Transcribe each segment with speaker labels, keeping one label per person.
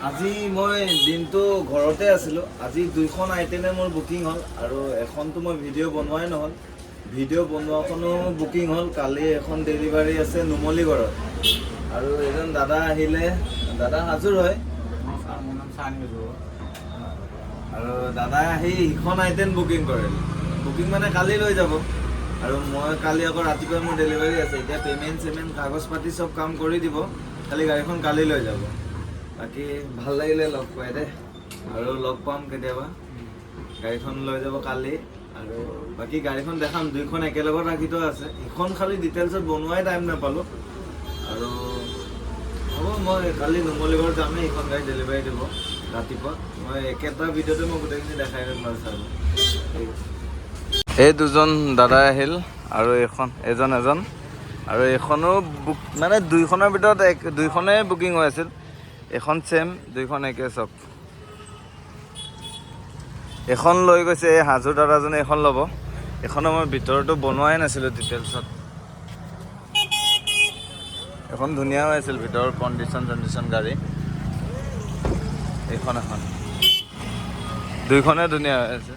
Speaker 1: আজি মই দিনটো ঘৰতে আছিলোঁ। আজি 2খন আইটেমে মোৰ বুকিং হ'ল আৰু এখনটো মই ভিডিঅ' বনোৱাই নহ'ল। ভিডিঅ' বনোৱাখনো বুকিং হ'ল। কালি এখন ডেলিভাৰী আছে নুমলীগড়ত আৰু এজন দাদা আহিলে, দাদা হাজোৰ হয় আৰু দাদাই আহি সিখন আইটেম বুকিং কৰিলে। বুকিং মানে কালি লৈ যাব আৰু মই কালি আকৌ ৰাতিপুৱা মোৰ ডেলিভাৰী আছে। এতিয়া পে'মেণ্ট কাগজ পাতি চব কাম কৰি দিব, খালি গাড়ীখন কালি লৈ যাব। বাকী ভাল লাগিলে লগ পাই দে, আৰু লগ পাম কেতিয়াবা। গাড়ীখন লৈ যাব কালি আৰু বাকী গাড়ীখন দেখাম। 2খন একেলগত ৰাখি থোৱা আছে। ইখন খালি ডিটেইলছত বনোৱাই টাইম নাপালোঁ আৰু হ'ব, মই কালি নুমলীগড় যামেই। ইখন গাড়ী ডেলিভাৰী দিব ৰাতিপুৱা। মই একেটা ভিডিঅ'তে মই গোটেইখিনি দেখাই দিম বাৰু চাব। ঠিক আছে। এই দুজন দাদা আহিল আৰু এজন আৰু এইখনো বুক, মানে 2খনৰ ভিতৰত 2খনেই বুকিং হৈ আছিল। এখন চেম, 2খন একে চব। এখন লৈ গৈছে এই হাজোৰ দাদাজনে, এখন ল'ব। এখনৰ মই ভিতৰতো বনোৱাই নাছিলোঁ ডিটেইলছত। এখন ধুনীয়া হৈ আছিল ভিতৰৰ কণ্ডিশ্যন গাড়ী। এখন 2খনে ধুনীয়া হৈ আছে।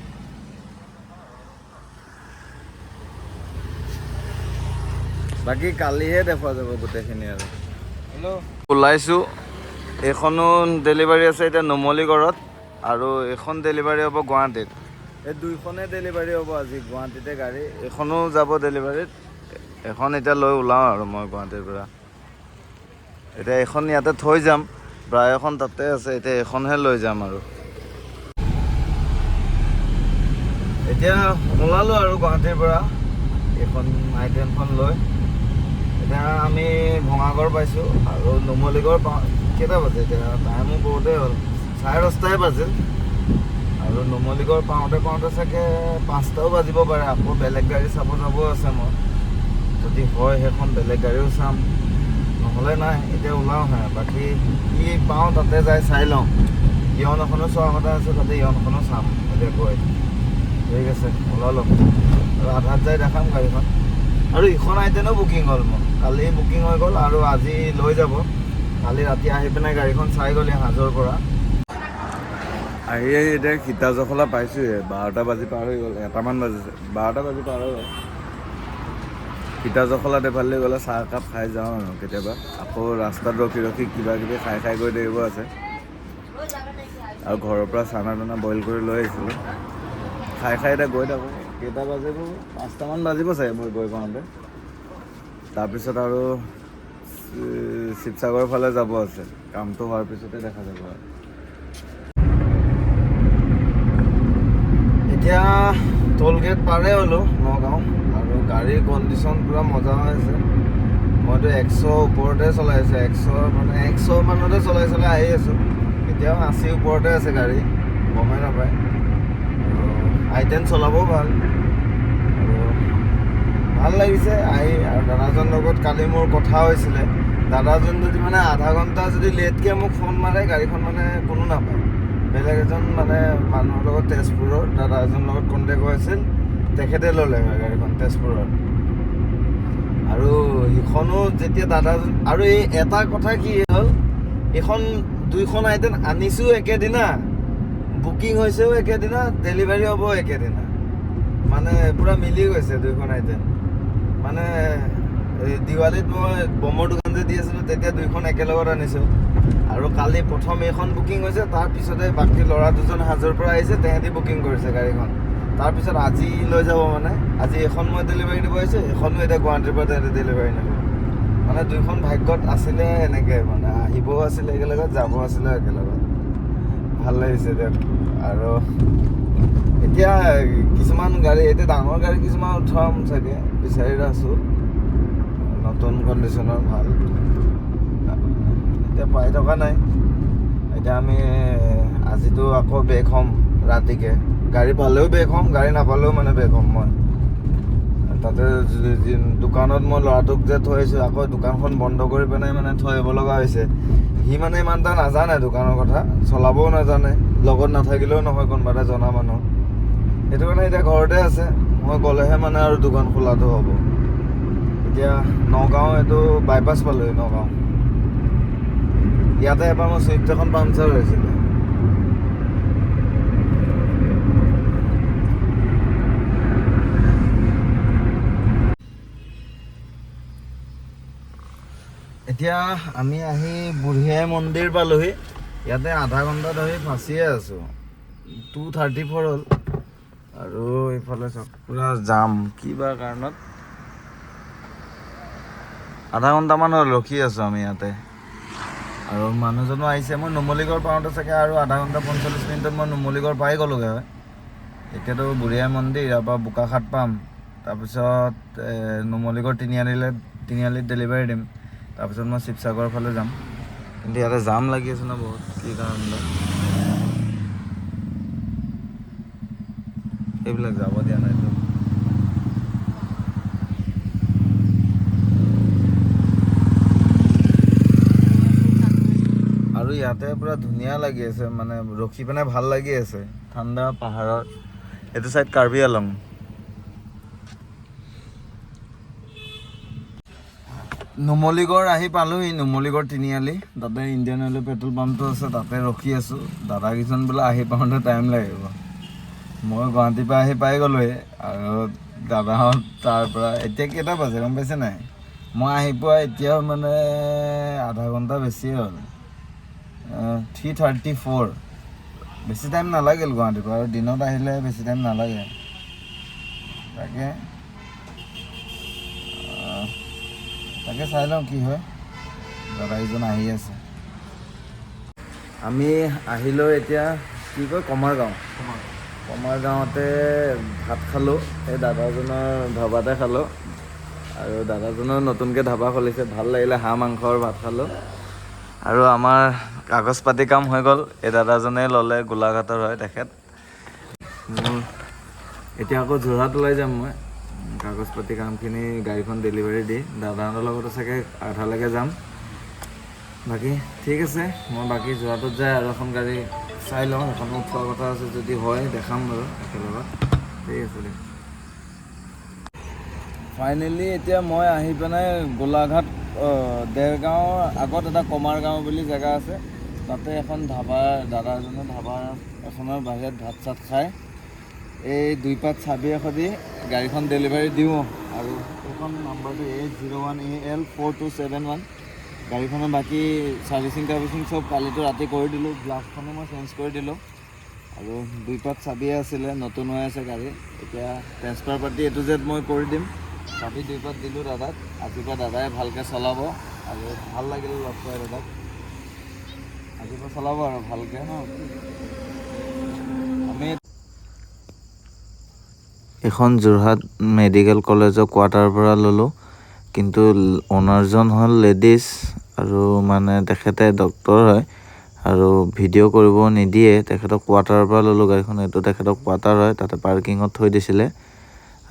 Speaker 1: বাকী কালিহে দেখুৱা যাব গোটেইখিনি আৰু। ওলাইছোঁ। এইখনো ডেলিভাৰী আছে এতিয়া নুমলীগড়ত আৰু এইখন ডেলিভাৰী হ'ব গুৱাহাটীত। এই 2খনে ডেলিভাৰী হ'ব আজি গুৱাহাটীতে গাড়ী। এইখনো যাব ডেলিভাৰীত। এখন এতিয়া লৈ ওলাওঁ আৰু মই গুৱাহাটীৰ পৰা। এতিয়া এইখন ইয়াতে থৈ যাম, প্ৰায় এখন তাতে আছে। এতিয়া এইখনহে লৈ যাম আৰু। এতিয়া ওলালোঁ আৰু গুৱাহাটীৰ পৰা এইখন আইটেমখন লৈ। এতিয়া আমি ভঙাগড় পাইছোঁ আৰু নুমলীগড় কেইটা বাজে এতিয়া? টাইমো বহুতেই হ'ল, 10:30 বাজিল আৰু নুমলীগড় পাওঁতে চাগে 5টাও বাজিব পাৰে। আকৌ বেলেগ গাড়ী চাব যাব আছে মই। যদি হয় সেইখন বেলেগ গাড়ীও চাম, নহ'লে নাই। এতিয়া ওলাওঁহে। বাকী কি পাওঁ তাতে যাই চাই লওঁ। ইয়ন এখনো চোৱা কথা আছে, তাতে ইয়ন এখনো চাম এতিয়া গৈ। ঠিক আছে, ওলালোঁ আৰু আধাত যাই দেখাম গাড়ীখন। আৰু ইখন আইটেমো বুকিং হ'ল মোৰ। কালি বুকিং হৈ গ'ল আৰু আজি লৈ যাব। কালি ৰাতি আহি পিনে গাড়ীখন চাই গ'লে হাজোৰ পৰা। আহি এতিয়া সীতাজখলা পাইছোঁহে। 12টা বাজি পাৰ হৈ গ'ল, 1টামান বাজিছে। 12টা বাজি পাৰ হৈ গ'ল। সীতাজখলাত এফালে গ'লে চাহ একাপ খাই যাওঁ আৰু কেতিয়াবা। আকৌ ৰাস্তাত ৰখি কিবা কিবি খাই গৈ থাকিব আছে। আৰু ঘৰৰ পৰা চানা টানা বইল কৰি লৈ আহিছিলোঁ। খাই এতিয়া গৈ থাকোঁ। কেইটা বাজিব? 5টামান বাজিব চাগে মই গৈ পাওঁতে। তাৰপিছত আৰু শিৱসাগৰৰ ফালে যাব আছে। কামটো হোৱাৰ পিছতে দেখা যাব আৰু। এতিয়া টোল গেট পাৰে হ'লোঁ নগাঁও, আৰু গাড়ীৰ কণ্ডিশ্যন পূৰা মজা হৈ আছে। মইতো 100 ওপৰতে চলাই আছোঁ। 100 মানতে চলাই আহি আছোঁ। এতিয়াও 80 ওপৰতে আছে গাড়ী, গমেই নাপায়। আই10 চলাবও ভাল আৰু ভাল লাগিছে আহি। আৰু দাদাজনৰ লগত কালি মোৰ কথা হৈছিলে। দাদাজন যদি মানে আধা ঘণ্টা যদি লেটকৈ মোক ফোন মাৰে, গাড়ীখন মানে কোনো নাপায়। বেলেগ এজন মানে মানুহৰ লগত, তেজপুৰৰ দাদা এজনৰ লগত কণ্টেক্ট হৈ আছিল, তেখেতে ল'লে গাড়ীখন তেজপুৰত। আৰু সিখনো যেতিয়া দাদাজন, আৰু এই এটা কথা কি হ'ল, এইখন 2খন আইটেম আনিছোঁ একেদিনা, বুকিং হৈছেও একেদিনা, ডেলিভাৰী হ'ব একেদিনা। মানে পূৰা মিলি গৈছে 2খন আইটেম। মানে এই দিৱালীত মই বমৰ দোকান যে দি আছিলোঁ, তেতিয়া 2খন একেলগত আনিছোঁ। আৰু কালি প্ৰথম এইখন বুকিং হৈছে, তাৰপিছতে বাকী ল'ৰা 2জন হাজোৰ পৰা আহিছে, তেহেঁতি বুকিং কৰিছে গাড়ীখন। তাৰপিছত আজি লৈ যাব মানে। আজি এখন মই ডেলিভাৰী দিব আহিছোঁ, এখনো এতিয়া গুৱাহাটীৰ পৰা তেহেঁতি ডেলিভাৰী নিব। মানে 2খন ভাগ্যত আছিলে এনেকৈ, মানে আহিবও আছিলে একেলগত, যাব আছিলে একেলগত। ভাল লাগিছে দিয়ক। আৰু এতিয়া কিছুমান গাড়ী, এতিয়া ডাঙৰ গাড়ী কিছুমান উঠাম চাগে, বিচাৰি আছোঁ নতুন কণ্ডিশ্যনৰ ভাল। এতিয়া পাই থকা নাই। এতিয়া আমি আজিতো আকৌ বেক হ'ম ৰাতিকৈ। গাড়ী পালেও বেক হ'ম, গাড়ী নাপালেও মানে বেক হ'ম মই। তাতে দোকানত মই ল'ৰাটোক যে থৈ আহিছোঁ, আকৌ দোকানখন বন্ধ কৰি পিনে মানে থৈ আহিব লগা হৈছে। সি মানে ইমান এটা নাজানে দোকানৰ কথা, চলাবও নাজানে, লগত নাথাকিলেও নহয় কোনোবা এটা জনা মানুহ। সেইটো কাৰণে এতিয়া ঘৰতে আছে। মই গ'লেহে মানে আৰু দোকান খোলাটো হ'ব। এতিয়া নগাঁও, এইটো বাইপাছ পালোঁহি নগাঁও। ইয়াতে এবাৰ মোৰ চুইফ্ট এখন পামচাৰ হৈছিলে। এতিয়া আমি আহি বুঢ়ীআই মন্দিৰ পালোহি। ইয়াতে আধা ঘণ্টা ধৰি ফাঁচিয়ে আছোঁ। 2:34 হ'ল আৰু এইফালে চব পুৰা জাম কিবা কাৰণত। আধা ঘণ্টামান হ'ল ৰখি আছোঁ আমি ইয়াতে। আৰু মানুহজনো আহিছে। মই নুমলীগড় পাওঁতে চাগে আৰু আধা ঘণ্টা 45 মিনিটত মই নুমলীগড় পাই গ'লোগৈ হয়। এতিয়াতো বুঢ়ীআই মন্দিৰ, ইয়াৰ পৰা বোকাখাট পাম, তাৰপিছত নুমলীগড় তিনিআলিত ডেলিভাৰী দিম, তাৰপিছত মই শিৱসাগৰৰ ফালে যাম। কিন্তু ইয়াতে জাম লাগি আছে ন বহুত, কি কাৰণে এইবিলাক যাব দিয়া নাইতো। আৰু ইয়াতে পুৰা ধুনীয়া লাগি আছে, মানে ৰখি পিনে ভাল লাগি আছে। ঠাণ্ডা পাহাৰৰ এইটো চাইড কাৰ্বি আলং। নুমলীগড় আহি পালোহি, নুমলীগড় তিনিআলি। তাতে ইণ্ডিয়ান অইলৰ পেট্ৰল পাম্পটো আছে, তাতে ৰখি আছোঁ। দাদাকেইজন বোলে আহি পাওঁতে টাইম লাগিব। মই গুৱাহাটীৰ পৰা আহি পাই গ'লোহি আৰু দাদাহঁত তাৰ পৰা। এতিয়া কেইটা বাজে গম পাইছে নাই? মই আহি পোৱা এতিয়াও মানে আধা ঘণ্টা বেছিয়ে হ'ল। 3:34। বেছি টাইম নালাগিল গুৱাহাটীৰ পৰা, আৰু দিনত আহিলে বেছি টাইম নালাগে। তাকে চাই লওঁ কি হয়। দাদাকেইজন আহি আছে। আমি আহিলোঁ এতিয়া কি কয় কমাৰগাঁৱতে ভাত খালোঁ। এই দাদাজনৰ ধাবাতে খালোঁ। আৰু দাদাজনৰ নতুনকৈ ধাবা খুলিছে, ভাল লাগিলে। হাঁহ মাংসৰ ভাত খালোঁ। আৰু আমাৰ কাগজ পাতি কাম হৈ গ'ল। এই দাদাজনে ল'লে, গোলাঘাটৰ হয় তেখেত। এতিয়া আকৌ যোৰহাট ওলাই যাম মই কাগজ পাতি কামখিনি, গাড়ীখন ডেলিভাৰী দি। দাদাহঁতৰ লগতো চাগে আধালৈকে যাম। বাকী ঠিক আছে, মই বাকী যোৰহাটত যায় আৰু এখন গাড়ী চাই লওঁ, সেইখনো উঠোৱা কথা আছে। যদি হয় দেখাম বাৰু একেলগত। ঠিক আছে দে। ফাইনেলি এতিয়া মই আহি পেলাই গোলাঘাট দেৰগাঁৱৰ আগত এটা কমাৰগাঁও বুলি জেগা আছে, তাতে এখন ধাবা, দাদা এজনে ধাবা এখনৰ বাহিৰত ভাত চাত খাই এই 2 পাত চাবি এখনি গাড়ীখন ডেলিভাৰী দিওঁ। আৰু এইখন নাম্বাৰটো A01AL4271। গাড়ীখনৰ বাকী চাৰ্ভিচিং চব কালিতো ৰাতি কৰি দিলোঁ। গ্লাছখনো মই চেঞ্জ কৰি দিলোঁ। আৰু 2 পাত চাবিয়ে আছিলে, নতুন হৈ আছে গাড়ী। এতিয়া ট্ৰেন্সফাৰ পাতি A to Z মই কৰি দিম। চাবি 2 পাত দিলোঁ দাদাক। আজিৰ পৰা দাদাই ভালকৈ চলাব। আৰু ভাল লাগিল লগ পাই দাদাক। আজিৰ পৰা চলাব আৰু ভালকৈ ন। আমি এখন যোৰহাট মেডিকেল কলেজৰ কোৱাৰ্টাৰৰ পৰা ল'লোঁ। কিন্তু অ'নাৰজন হ'ল লেডিজ, আৰু মানে তেখেতে ডক্তৰ হয় আৰু ভিডিঅ' কৰিব নিদিয়ে। তেখেতক কোৱাৰ্টাৰৰ পৰা ল'লোঁ গাড়ীখন। এইটো তেখেতক কোৱাৰ্টাৰ হয়, তাতে পাৰ্কিঙত থৈ দিছিলে।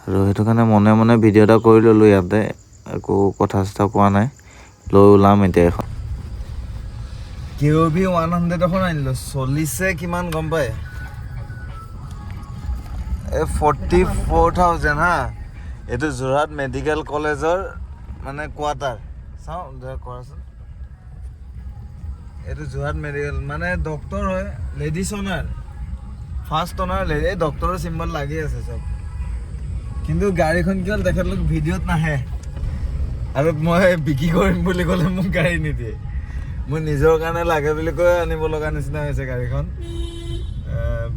Speaker 1: আৰু সেইটো কাৰণে মনে মনে ভিডিঅ' এটা কৰি ল'লোঁ ইয়াতে। একো কথা চথা কোৱা নাই। লৈ ওলাম এতিয়া এখন। KOV 100 এখন আনিলোঁ। চলিছে কিমান গম পায়? 44,000 হা। এইটো যোৰহাট মেডিকেল কলেজৰ মানে কোৱাৰ্টাৰ। চাওঁ কৰাচোন। এইটো যোৰহাট মেডিকেল মানে ডক্তৰ হয়, লেডিজ অনাৰ, ফাৰ্ষ্ট অনাৰ লেডি। এই ডক্তৰৰ চিম্বল লাগি আছে চব। কিন্তু গাড়ীখন কি হ'ল, তেখেতলোক ভিডিঅ'ত নাহে। আৰু মই বিক্ৰী কৰিম বুলি ক'লে মোক গাড়ী নিদিয়ে। মোৰ নিজৰ কাৰণে লাগে বুলি কৈ আনিব লগা নিচিনা হৈছে গাড়ীখন।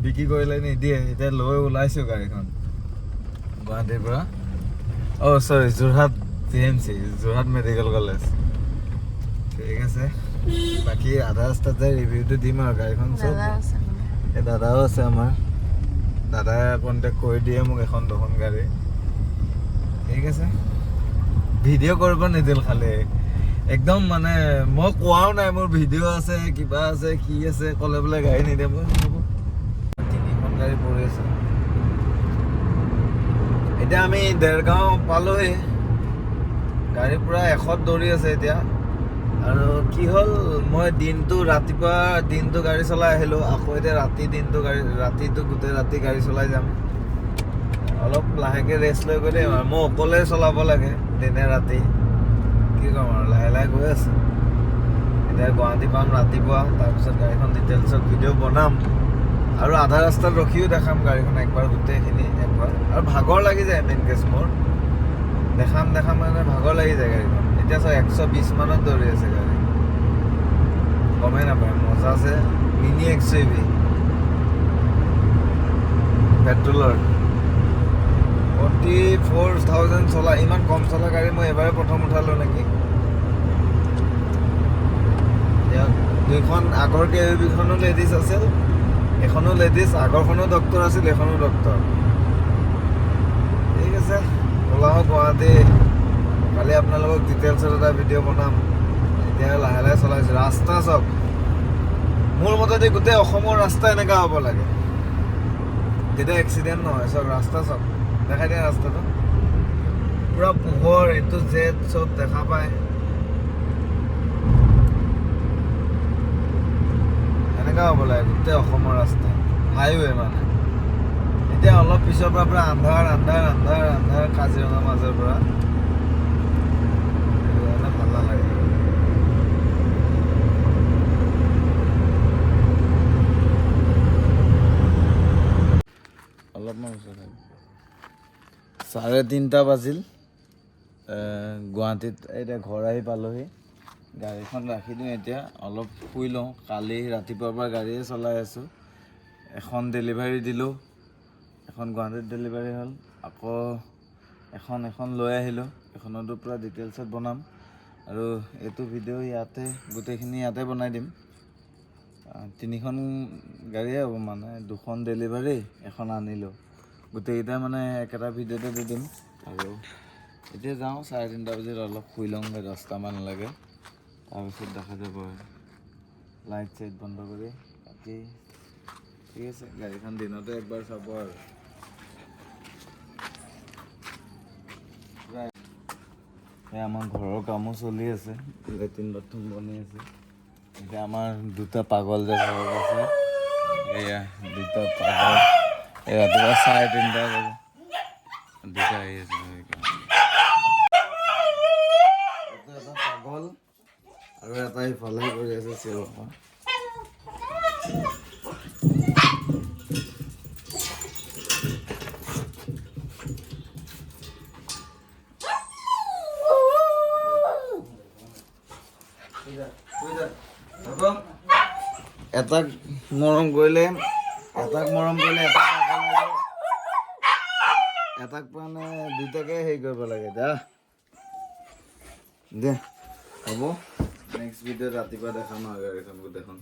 Speaker 1: বিক্ৰী কৰিলে নিদিয়ে। এতিয়া লৈ ওলাইছোঁ গাড়ীখন গুৱাহাটীৰ পৰা। চৰি, Jorhat TMC, Jorhat medical college. ঠিক আছে। বাকী আধা ৰাস্তাত যাই ৰিভিউটো দিম আৰু গাড়ীখন চব। এই দাদাও আছে আমাৰ, দাদাই কণ্টেক্ট কৰি দিয়ে মোক এখন দুখন গাড়ী। ঠিক আছে। ভিডিঅ' কৰিব নিদিল খালি, একদম মানে মই কোৱাও নাই মোৰ ভিডিঅ' আছে, কিবা আছে, কি আছে। ক'লে বোলে গাড়ী নিদিয়ে। মই হ'ব, 3খন গাড়ী পৰি আছে। এতিয়া আমি দেৰগাঁও পালোহি। গাড়ী পূৰা 100ত দৌৰি আছে এতিয়া। আৰু কি হ'ল, মই ৰাতিপুৱা দিনটো গাড়ী চলাই আহিলোঁ। আকৌ এতিয়া ৰাতিটো গোটেই ৰাতি গাড়ী চলাই যাম। অলপ লাহেকৈ ৰেষ্ট লৈ গৈ দিম আৰু। মই অকলে চলাব লাগে দিনে ৰাতি। কি ক'ম আৰু, লাহে লাহে গৈ আছোঁ। এতিয়া গুৱাহাটী পাম ৰাতিপুৱা, তাৰপিছত গাড়ীখন ডিটেইলছত ভিডিঅ' বনাম আৰু আধা ৰাস্তাত ৰখিও দেখাম গাড়ীখন একবাৰ, গোটেইখিনি একবাৰ। আৰু ভাগৰ লাগি যায় মেইন কেছ মোৰ, দেখাম মানে ভাগৰ লাগি যায় গাড়ীখন। এতিয়া চব 120 মানত দৌৰি আছে গাড়ী, গমেই নাপায়। মজা আছে, মিনি XUV পেট্ৰলৰ 44,000 চলা। ইমান কম চলা গাড়ী মই এবাৰে প্ৰথম উঠালোঁ নেকি। দুইখন আগৰ KUV-খনো লেডিজ আছিল, এখনো লেডিজ, আগৰখনো ডক্টৰ আছিল, এখনো ডক্টৰ। ঠিক আছে, ওলাওঁ গুৱাহাটী। কালি আপোনালোকক ডিটেইলছত এটা ভিডিঅ' বনাম। এতিয়া লাহে লাহে চলাইছোঁ। ৰাস্তা চাওক, মোৰ মতেদি গোটেই অসমৰ ৰাস্তা এনেকুৱা হ'ব লাগে, তেতিয়া এক্সিডেণ্ট নহয়। চাওক ৰাস্তা চাওক, দেখাই দিয়া ৰাস্তাটো, পূৰা পোহৰ, এইটো জেড চব দেখা পায়। এনেকুৱা হ'ব লাগে গোটেই অসমৰ ৰাস্তা, হাইৱে মানে। এতিয়া অলপ পিছৰ পৰা পূৰা আন্ধাৰ কাজিৰঙাৰ মাজৰ পৰা, ভাল নালাগে। অলপমান 3:30 বাজিল গুৱাহাটীত। এতিয়া ঘৰ আহি পালোহি, গাড়ীখন ৰাখি দিওঁ এতিয়া, অলপ শুই লওঁ। কালি ৰাতিপুৱাৰ পৰা গাড়ীয়ে চলাই আছোঁ। এখন ডেলিভাৰী দিলোঁ, এখন গুৱাহাটীত ডেলিভাৰী হ'ল, আকৌ এখন লৈ আহিলোঁ। এখনতো পূৰা ডিটেইলছত বনাম আৰু এইটো ভিডিঅ' ইয়াতে গোটেইখিনি ইয়াতে বনাই দিম। 3খন গাড়ীয়ে হ'ব মানে, 2খন ডেলিভাৰী, এখন আনিলোঁ, গোটেইকেইটা মানে একেটা ভিডিঅ'তে দি দিম। আৰু এতিয়া যাওঁ, 3:30 বজাত অলপ শুই লওঁগৈ, 10টামান লাগে, তাৰপিছত দেখা যাব। লাইট চাইট বন্ধ কৰি কাটি, ঠিক আছে। গাড়ীখন দিনতে একবাৰ চাব আৰু। আমাৰ ঘৰৰ কামো চলি আছে, লেট্ৰিন বাথৰুম বনি আছে। এতিয়া আমাৰ দুটা পাগল যে ঘৰত আছে, এয়া দুটা পাগল, এই ৰাতিপুৱা 3:30 বাজে দুটা আহি আছে। এটা পাগল আৰু এটা ইফালে কৰি আছে চিঞৰ। এটাক মৰম কৰিলে এটাক মানে দুটাকে হেৰি কৰিব লাগে। দে হ'ব, নেক্সট ভিডিঅ'ত ৰাতিপুৱা দেখাম আৰু গাড়ীখন গোটেইখন।